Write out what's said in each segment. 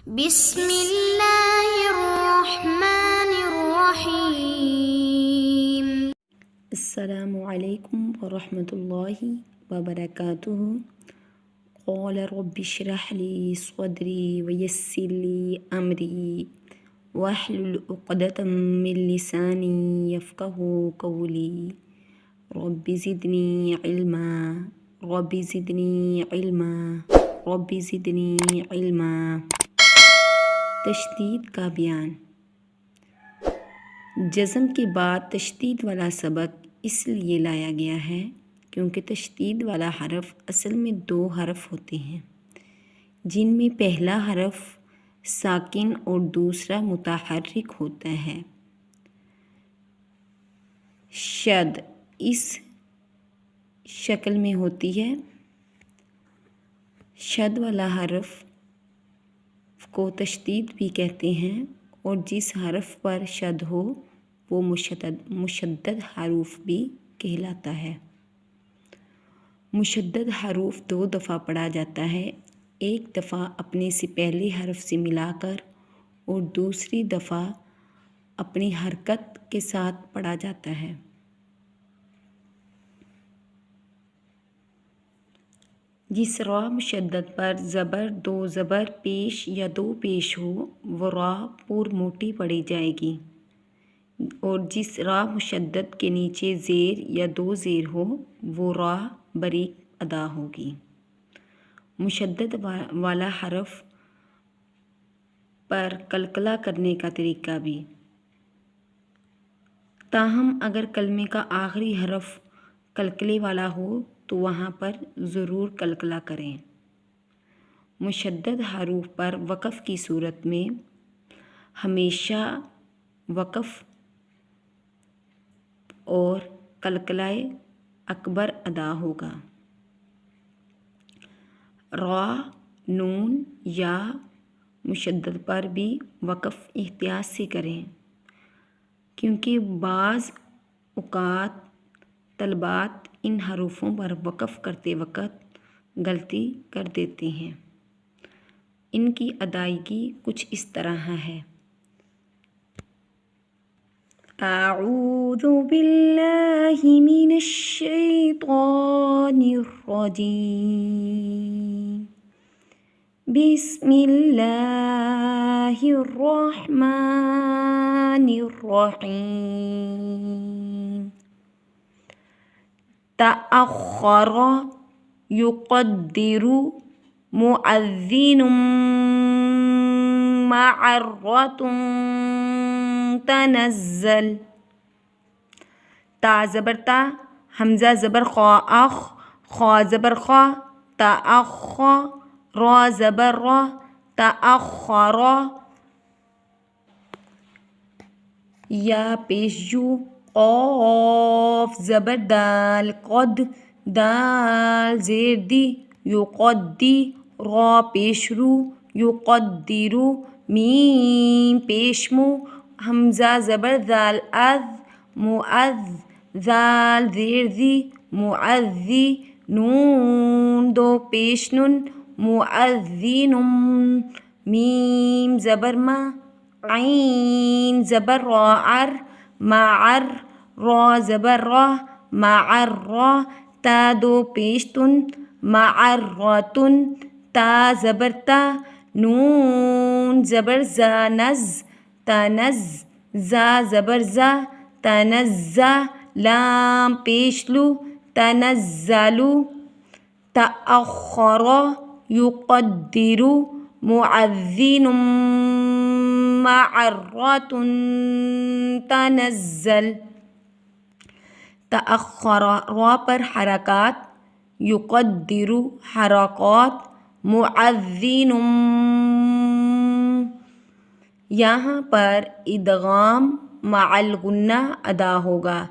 بسم اللہ الرحمن الرحیم۔ السلام علیکم ورحمۃ اللہ وبرکاتہ۔ قال رب اشرح لی صدری ویسر لی امری واحلل عقدۃ من لسانی یفقہوا قولی رب زدنی علما رب زدنی علما رب زدنی علما۔ تشدید کا بیان۔ جزم کے بعد تشدید والا سبق اس لیے لایا گیا ہے کیونکہ تشدید والا حرف اصل میں 2 حرف ہوتے ہیں، جن میں پہلا حرف ساکن اور دوسرا متحرک ہوتا ہے۔ شد اس شکل میں ہوتی ہے۔ شد والا حرف کو تشدید بھی کہتے ہیں، اور جس حرف پر شد ہو وہ مشدد حروف بھی کہلاتا ہے۔ مشدد حروف 2 دفعہ پڑھا جاتا ہے، ایک دفعہ اپنے سے پہلے حرف سے ملا کر اور دوسری دفعہ اپنی حرکت کے ساتھ پڑھا جاتا ہے۔ جس را مشدد پر زبر 2 زبر پیش یا 2 پیش ہو وہ را پور موٹی پڑھی جائے گی، اور جس را مشدد کے نیچے زیر یا 2 زیر ہو وہ را باریک ادا ہوگی۔ مشدد والا حرف پر قلقلہ کرنے کا طریقہ بھی۔ تاہم اگر کلمے کا آخری حرف قلقلے والا ہو تو وہاں پر ضرور قلقلہ کریں۔ مشدد حروف پر وقف کی صورت میں ہمیشہ وقف اور قلقلہ اکبر ادا ہوگا۔ را، نون یا مشدد پر بھی وقف احتیاط سے کریں، کیونکہ بعض اوقات طلباء ان حروفوں پر وقف کرتے وقت غلطی کر دیتے ہیں۔ ان کی ادائیگی کچھ اس طرح ہے۔ اعوذ باللہ من الشیطان الرجیم، بسم اللہ الرحمن الرحیم۔ تأخر يقدر مؤذن معرة تنزل۔ تا زبر تا، حمزہ زبر خا اخ، خا زبر خا، تأخ، را زبر را، تأخر، یا پیش جو، قاف زبر دال، قد، دال زیر دی، یقدی، را پیش رو، یقدرو، میم پیش مو، حمزہ زبر ذال، اذ، معذ، ذال زیر دی، معذی، نون 2 پیش نن، معذین، میم زبر ما، عین زبر را عر، معر، را زبر را، معر را، تا 2 پیش تن، معرتن، تا زبر تا، نون زبر زا نز، تنز، زا زبر زا، تنزا، لام پیش لو، تنزلو، تأخر يقدر مؤذن معرة تنزل۔ تأخر را پر حرکات، یقدر حرکات، مؤذن یہاں پر ادغام مع الغنہ ادا ہوگا۔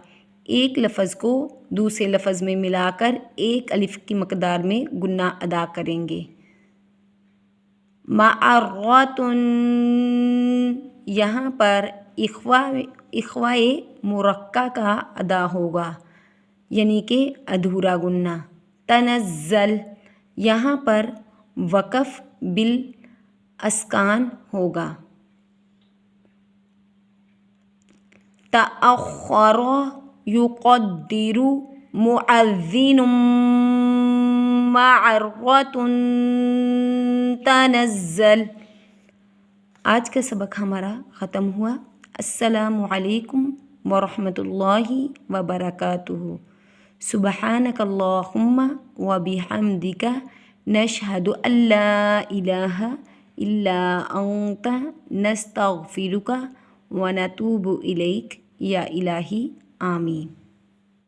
ایک لفظ کو دوسرے لفظ میں ملا کر 1 الف کی مقدار میں غنہ ادا کریں گے۔ معرۃن یہاں پر اخوائے مرقع کا ادا ہوگا، یعنی کہ ادھورا غنہ۔ تنزل یہاں پر وقف اسکان ہوگا. تأخر يقدر مؤذن معرة تنزل. آج کا سبق ہمارا ختم ہوا. السلام علیکم ورحمۃ اللہ وبرکاتہ. سبحانک اللہم وبحمدک نشہد ان لا الہ الا انت نستغفرک ونتوب الیک یا الہی آمین.